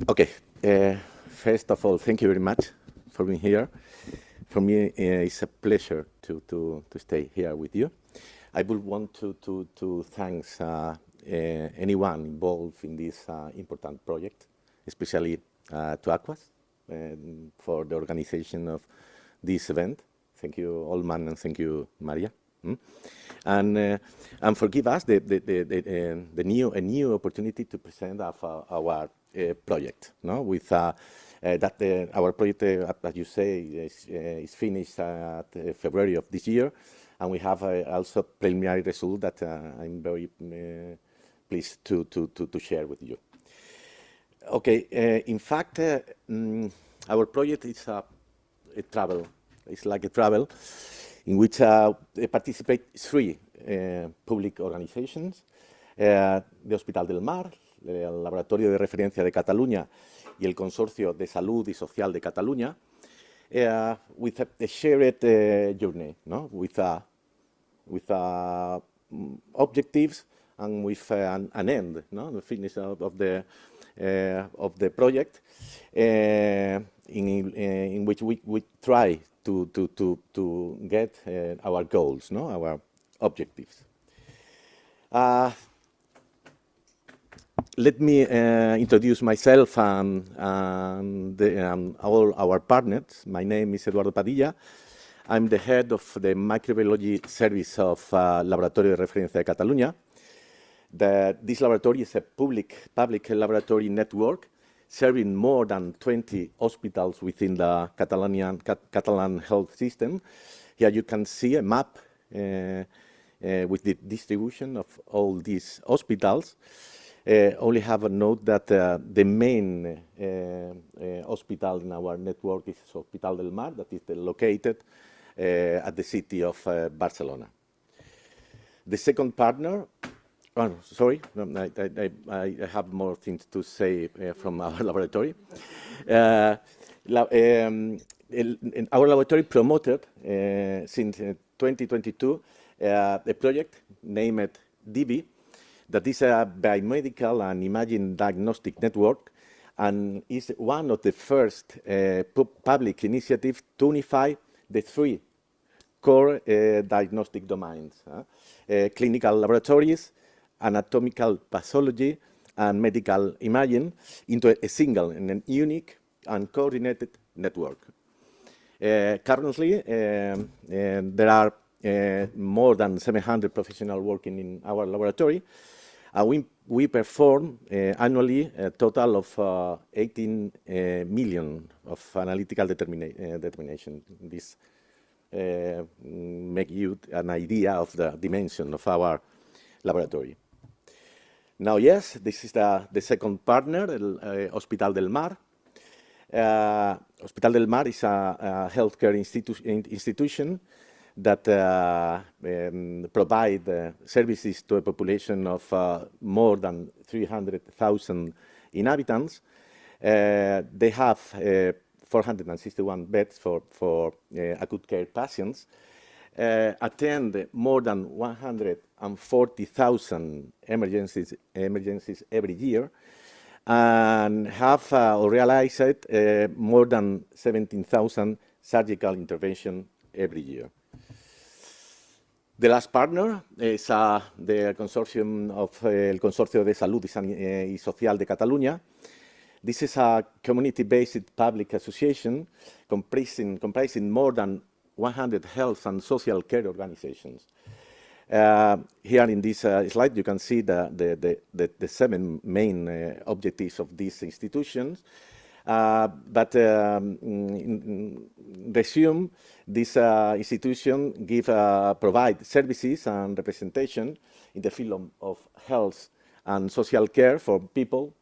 Okay. First of all, thank you very much for being here. For me, it's a pleasure to stay here with you. I would want to thank anyone involved in this important project, especially to Aquas for the organization of this event. Thank you, Olman, and thank you, Maria. And forgive us the new opportunity to present our project. No, with our project, as you say, is finished at February of this year, and we have also preliminary result that I'm very pleased to share with you. Okay, in fact, our project is a travel. It's like a travel in which participate three public organizations, the Hospital del Mar, el Laboratorio de Referencia de Cataluña y el Consorcio de Salud y Social de Cataluña, with a shared journey, no? with objectives and with an end, no? The finish of the project, in which we try to get our goals, no? Our objectives. Let me introduce myself and all our partners. My name is Eduardo Padilla. I'm the head of the microbiology service of Laboratorio de Referencia de Cataluña. This laboratory is a public laboratory network serving more than 20 hospitals within the Catalan health system. Here you can see a map with the distribution of all these hospitals. Only have a note that the main hospital in our network is Hospital del Mar, that is located at the city of Barcelona. The second partner, oh, sorry, I have more things to say from our laboratory. Our laboratory promoted since 2022 a project named DB, that is a biomedical and imaging diagnostic network, and is one of the first public initiatives to unify the three core diagnostic domains, clinical laboratories, anatomical pathology, and medical imaging into a single and a unique and coordinated network. Currently, there are more than 700 professionals working in our laboratory. We perform annually a total of 18 million of analytical determination. This make you an idea of the dimension of our laboratory. Now, yes, this is the second partner, Hospital del Mar. Hospital del Mar is a healthcare institution that provide services to a population of more than 300,000 inhabitants. They have 461 beds for acute care patients, attend more than 140,000 emergencies every year, and have realized more than 17,000 surgical interventions every year. The last partner is the consortium of el Consorcio de Salud y Social de Cataluña. This is a community-based public association comprising more than 100 health and social care organizations. Here in this slide, you can see the seven main objectives of these institutions. But in resume, this institution provide services and representation in the field of health and social care for people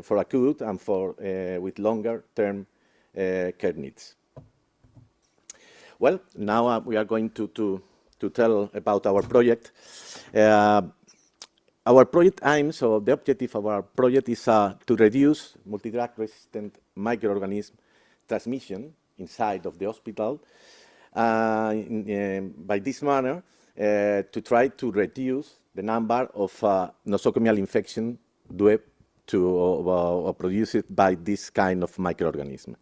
for acute and for with longer-term care needs. Well, now we are going to tell about our project. Our project aims, or the objective of our project is to reduce multidrug-resistant microorganism transmission inside of the hospital. By this manner, to try to reduce the number of nosocomial infection due produced by this kind of microorganism.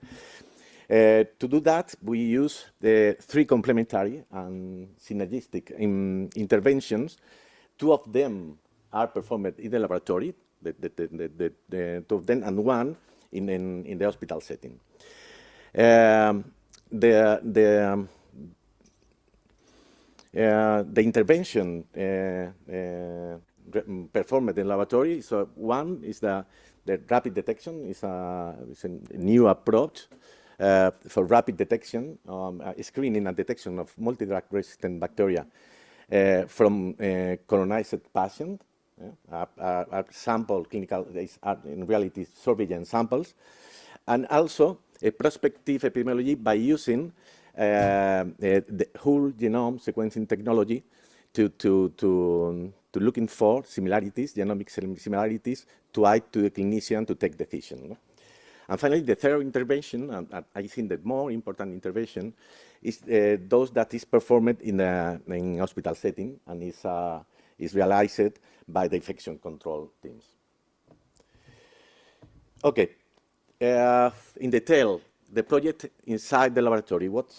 To do that, we use the three complementary and synergistic interventions. Two of them are performed in the laboratory, the two of them, and one in the hospital setting. The intervention performed in the laboratory, so one is the rapid detection. Is a new approach for rapid detection, screening and detection of multi-drug-resistant bacteria from colonized patients. Our sample clinical are in reality surveillance samples, and also a prospective epidemiology by using the whole genome sequencing technology to looking for similarities, genomic similarities, to aid to the clinician to take decision. No? And finally, the third intervention, and I think the more important intervention, is those that is performed in hospital setting and is realized by the infection control teams. Okay, in detail, the project inside the laboratory. What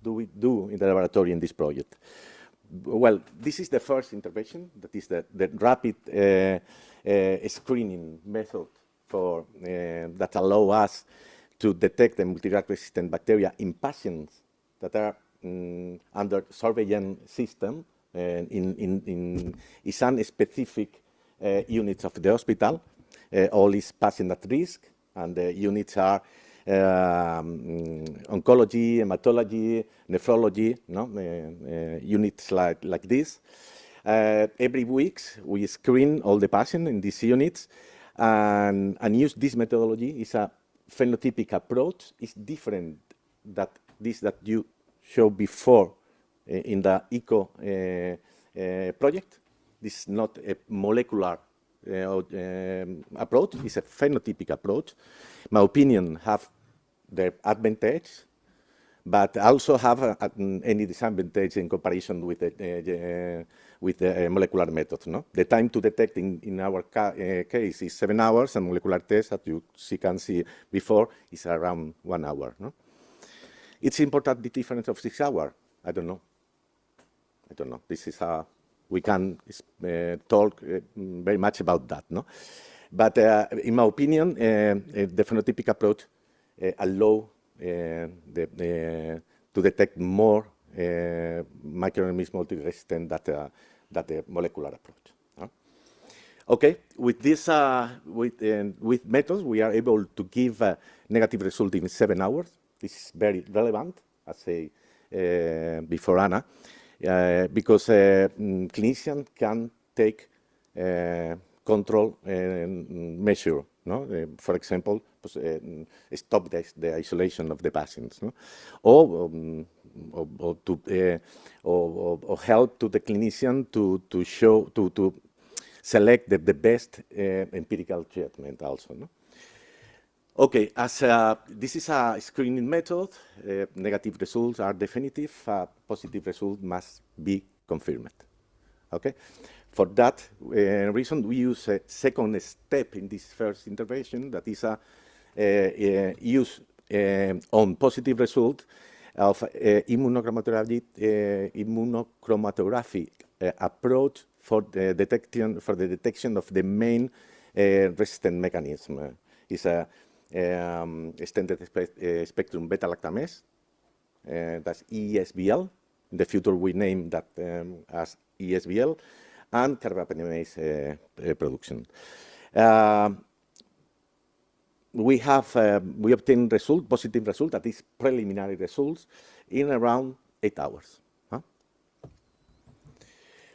do we do in the laboratory in this project? Well, this is the first intervention. That is the rapid screening method for that allow us to detect the multi-drug-resistant bacteria in patients that are under surveillance system in some specific units of the hospital. All is patient at risk, and the units are oncology, hematology, nephrology, no? Units like this. Every week, we screen all the patients in these units and use this methodology. It's a phenotypic approach. It's different that this that you showed before in the ECO project. This is not a molecular approach. It's a phenotypic approach. My opinion, have their advantage, but also have any disadvantage in comparison with the molecular method. No? The time to detect in our case is 7 hours, and molecular test, as you can see before, is around 1 hour. No? It's important the difference of 6 hours. I don't know. This is we can talk very much about that. No? But in my opinion, the phenotypic approach allow to detect more microorganisms multi-resistant than the molecular approach. Okay, with this with methods, we are able to give a negative result in 7 hours. This is very relevant, as I say before Anna, because clinicians can take control measure. No? For example, stop the isolation of the patients, no? or help to the clinician to select the best empirical treatment also. No? Okay, as this is a screening method, negative results are definitive, positive result must be confirmed. Okay, for that reason, we use a second step in this first intervention, that is use on positive result of immunochromatography approach for the detection of the main resistant mechanism. Is a extended spectrum beta-lactamase, that's ESBL. In the future, we name that as ESBL, and carbapenemase production. We obtain positive result, that is preliminary results, in around 8 hours. Huh?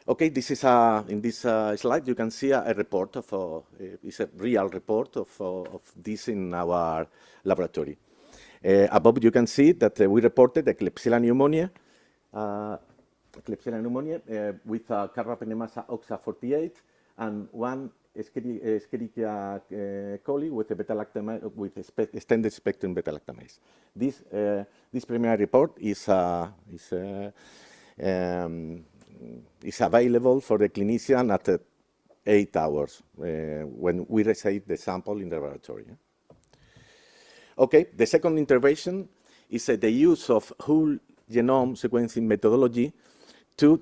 Okay, this is in this slide you can see a report of it's a real report of this in our laboratory. Above you can see that we reported the Klebsiella pneumonia. With Carbapenemase oxa-48 and one Escherichia coli with a beta-lactamase with extended spectrum beta-lactamase. This preliminary report is available for the clinician at 8 hours when we receive the sample in the laboratory. Okay, the second intervention is the use of whole genome sequencing methodology to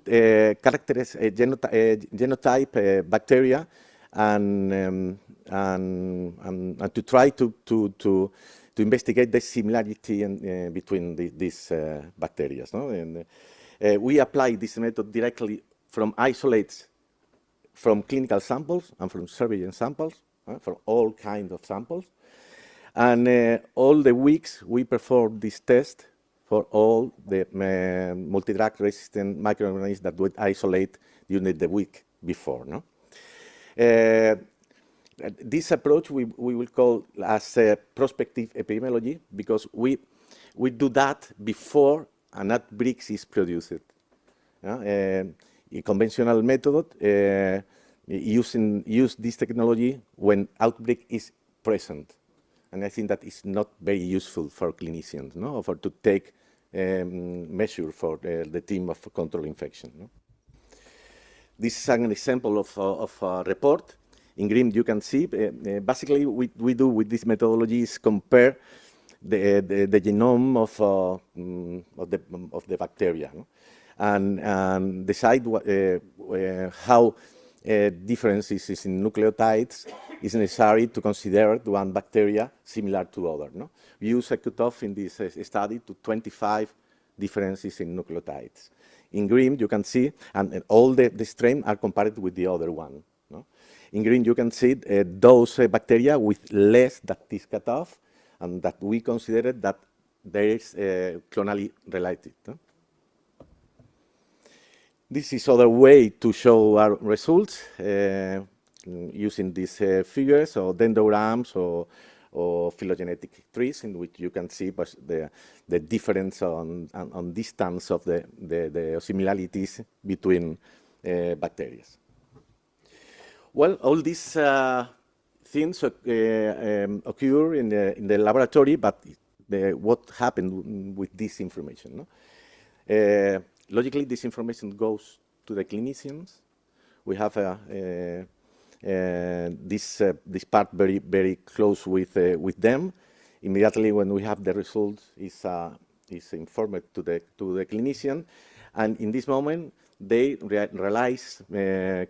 characterize genotype bacteria and to try to investigate the similarity between these bacteria. No? And we apply this method directly from isolates from clinical samples and from surveillance samples, for all kinds of samples. And all the weeks we perform this test for all the multi-drug resistant microorganisms that would isolate during the week before. No? This approach we will call as prospective epidemiology, because we do that before an outbreak is produced. A conventional method use this technology when outbreak is present. And I think that is not very useful for clinicians, no, or to take measure for the team of control infection. No? This is an example of a report. In green, you can see, basically, we do with this methodology is compare the genome of the bacteria, no? And decide how differences in nucleotides is necessary to consider one bacteria similar to other. No? We use a cutoff in this study to 25 differences in nucleotides. In green, you can see, and all the strains are compared with the other one. No? In green, you can see those bacteria with less than this cutoff, and that we considered that there is clonally related. No? This is other way to show our results using these figures or dendrograms or phylogenetic trees, in which you can see the difference on distance of the similarities between bacteria. Well, all these things occur in the laboratory, but what happened with this information? No? Logically, this information goes to the clinicians. We have this part very close with them. Immediately, when we have the results, is informed to the clinician, and in this moment, they realize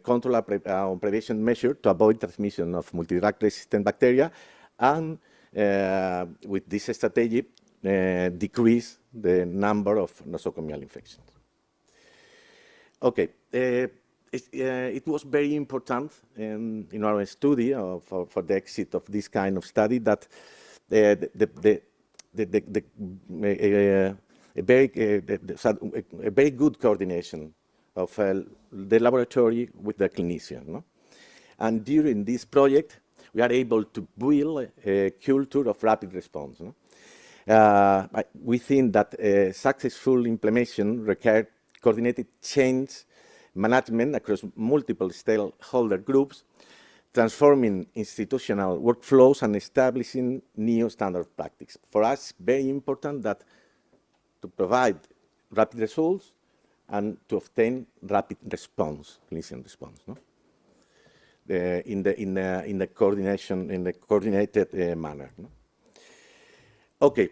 control and prevention measure to avoid transmission of multi-drug resistant bacteria, and with this strategy, decrease the number of nosocomial infections. Okay, it was very important in our study for the exit of this kind of study that a very good coordination of the laboratory with the clinician. No? And during this project, we are able to build a culture of rapid response. No? We think that successful implementation required coordinated change management across multiple stakeholder groups, transforming institutional workflows and establishing new standard practice. For us, very important that to provide rapid results and to obtain rapid response, clinician response, no? In the coordinated manner. No? Okay,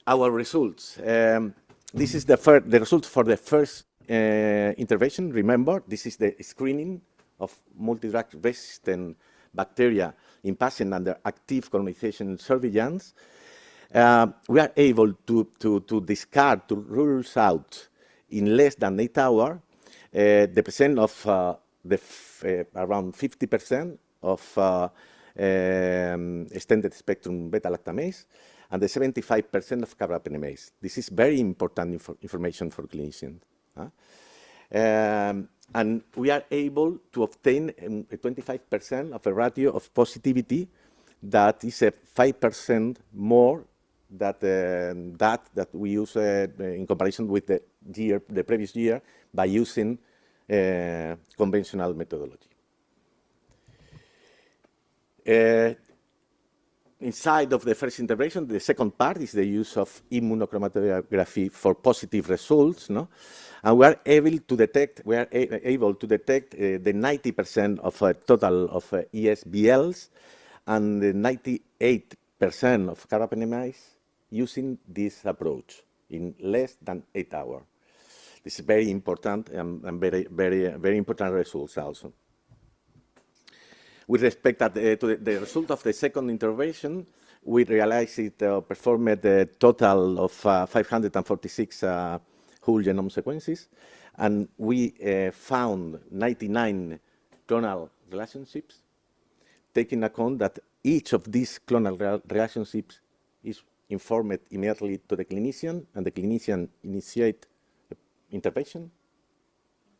our results. This is the result for the first intervention. Remember, this is the screening of multi-drug resistant bacteria in patients under active colonization surveillance. We are able to discard, to rule out in less than 8 hours the percent of around 50% of extended spectrum beta-lactamase and the 75% of carbapenemase. This is very important information for clinicians. And we are able to obtain a 25% of a ratio of positivity that is a 5% more that we use in comparison with the previous year by using conventional methodology. inside of the first intervention, the second part is the use of immunochromatography for positive results, no? And we are able to detect, the 90% of total of ESBLs and the 98% of carbapenems using this approach in less than 8 hours. This is very important and very important results also. With respect to the result of the second intervention, we realized it performed a total of 546 whole genome sequences, and we found 99 clonal relationships, taking account that each of these clonal relationships is informed immediately to the clinician, and the clinician initiate intervention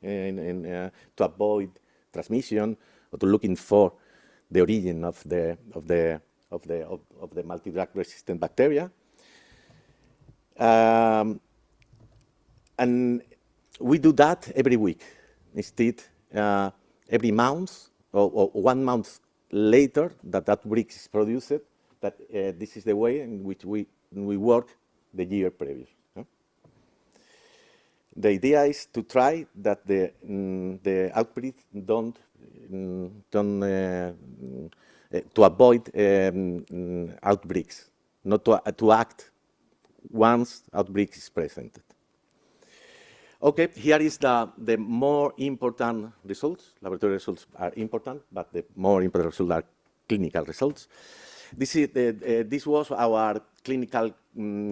to avoid transmission or to looking for the origin of the multi-drug resistant bacteria. And we do that every week. Instead, every month or 1 month later that outbreak is produced, that this is the way in which we work the year previous. The idea is to try that the outbreak don't to avoid outbreaks, not to act once outbreak is presented. Okay, here is the more important results. Laboratory results are important, but the more important results are clinical results. This was our clinical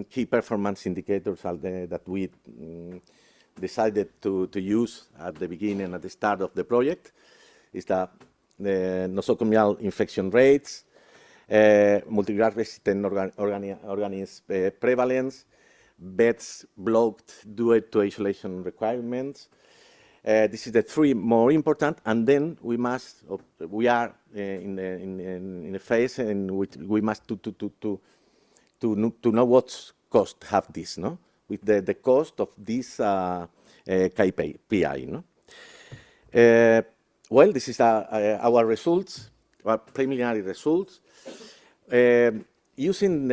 key performance indicators that we decided to use at the beginning, at the start of the project. Is the nosocomial infection rates, multi-drug resistant organism prevalence, beds blocked due to isolation requirements. This is the 3 more important, and then we are in a phase in which we must to know what cost have this, no? With the cost of this KPI, no? Well, this is our results, our preliminary results. Using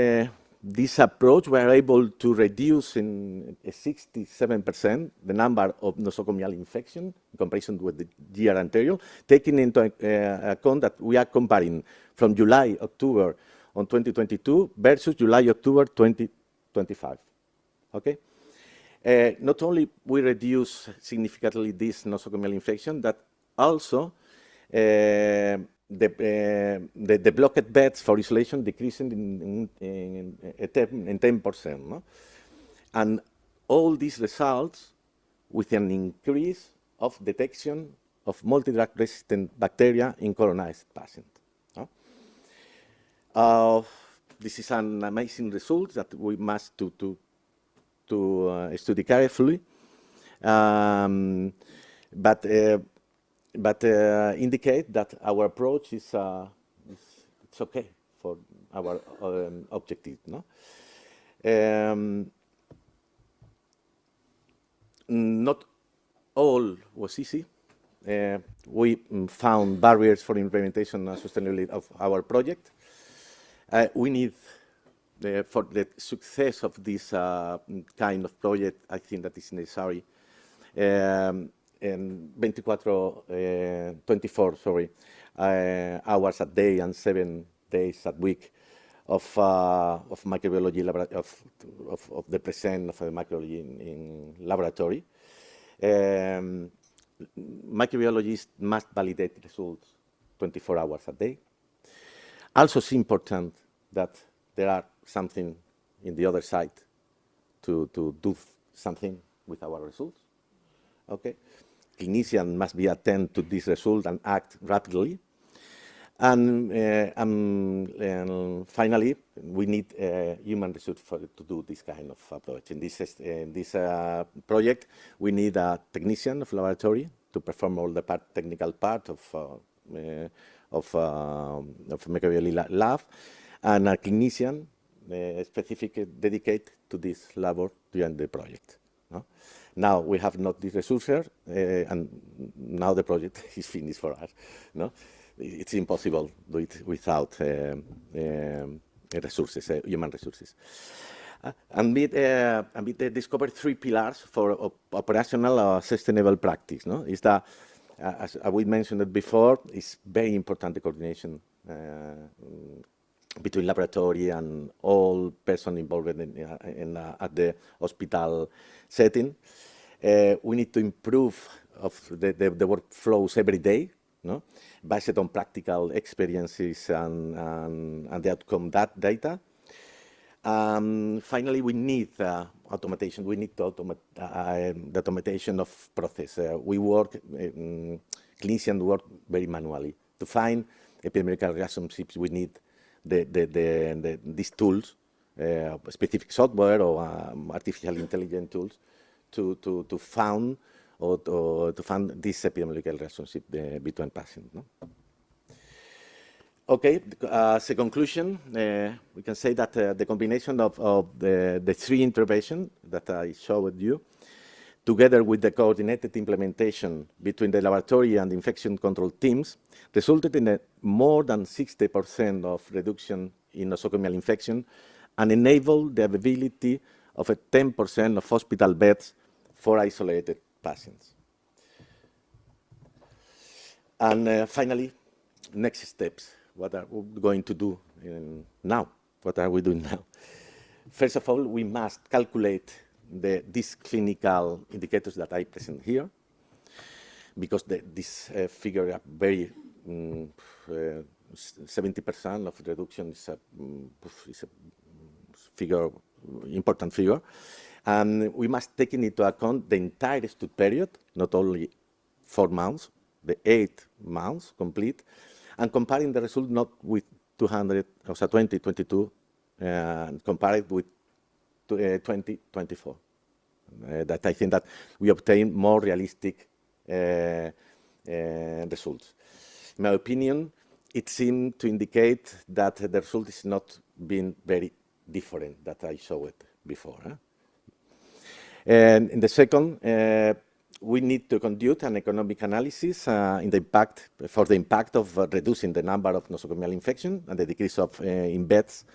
this approach, we are able to reduce in 67% the number of nosocomial infection in comparison with the year anterior, taking into account that we are comparing from July-October on 2022 versus July-October 2025. Okay? Not only we reduce significantly this nosocomial infection, that also the blocked beds for isolation decreasing in 10%. No? And all these results with an increase of detection of multi-drug resistant bacteria in colonized patients. No? This is an amazing result that we must to study carefully, but indicate that our approach is it's okay for our objective. No? Not all was easy. We found barriers for implementation and sustainability of our project. We need, for the success of this kind of project, I think that is necessary. 24 hours a day and 7 days a week of microbiology of the presence of the microbiology in laboratory. Microbiologists must validate results 24 hours a day. Also, it's important that there are something in the other side to do something with our results. Okay, clinician must be attend to this result and act rapidly. And finally, we need human resource to do this kind of approach. In this project, we need a technician of laboratory to perform all the technical part of microbiology lab, and a clinician specific dedicated to this lab during the project. No? Now we have not this resource, and now the project is finished for us. No? It's impossible to do it without resources, human resources. And we discovered 3 pillars for operational sustainable practice. No, is that as we mentioned it before, it's very important the coordination between laboratory and all persons involved at the hospital setting. We need to improve of the workflows every day, no, based on practical experiences and the outcome data. Finally, we need automation. We need to automate the automation of process. We work, clinicians work very manually. To find epidemiological relationships, we need these tools, specific software or artificial intelligence tools, to find to find this epidemiological relationship between patients. No? Okay, as a conclusion, we can say that the combination of the 3 interventions that I showed you, together with the coordinated implementation between the laboratory and infection control teams, resulted in a more than 60% of reduction in nosocomial infection and enabled the availability of a 10% of hospital beds for isolated patients. And finally, next steps. What are we going to do now? What are we doing now? First of all, we must calculate these clinical indicators that I present here, because this figure are very 70% of reduction is a figure, important figure, and we must take into account the entire study period, not only 4 months, the 8 months complete, and comparing the result not with 2022, compared with 2024. That I think that we obtain more realistic results. In my opinion, it seemed to indicate that the result is not being very different that I showed before. And in the second, we need to conduct an economic analysis for the impact of reducing the number of nosocomial infection and the decrease of in beds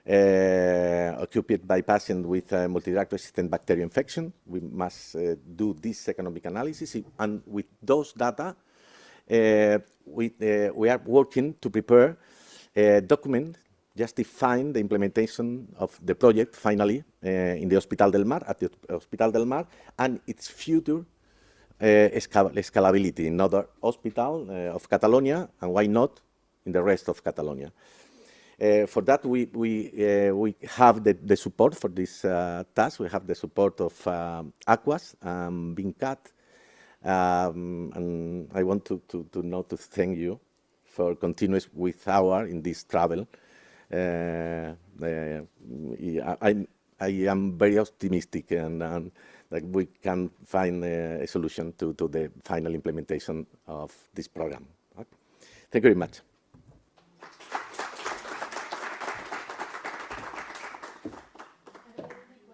occupied by patients with multidrug-resistant bacterial infection. We must do this economic analysis, and with those data, we are working to prepare a document justifying the implementation of the project finally in the Hospital del Mar, at the Hospital del Mar, and its future scalability in other hospitals of Catalonia, and why not in the rest of Catalonia. For that, we have the support for this task. We have the support of Aquas, Bincat, and I want to thank you for continuing with in this travel. I am very optimistic and that we can find a solution to the final implementation of this program. Thank you very much.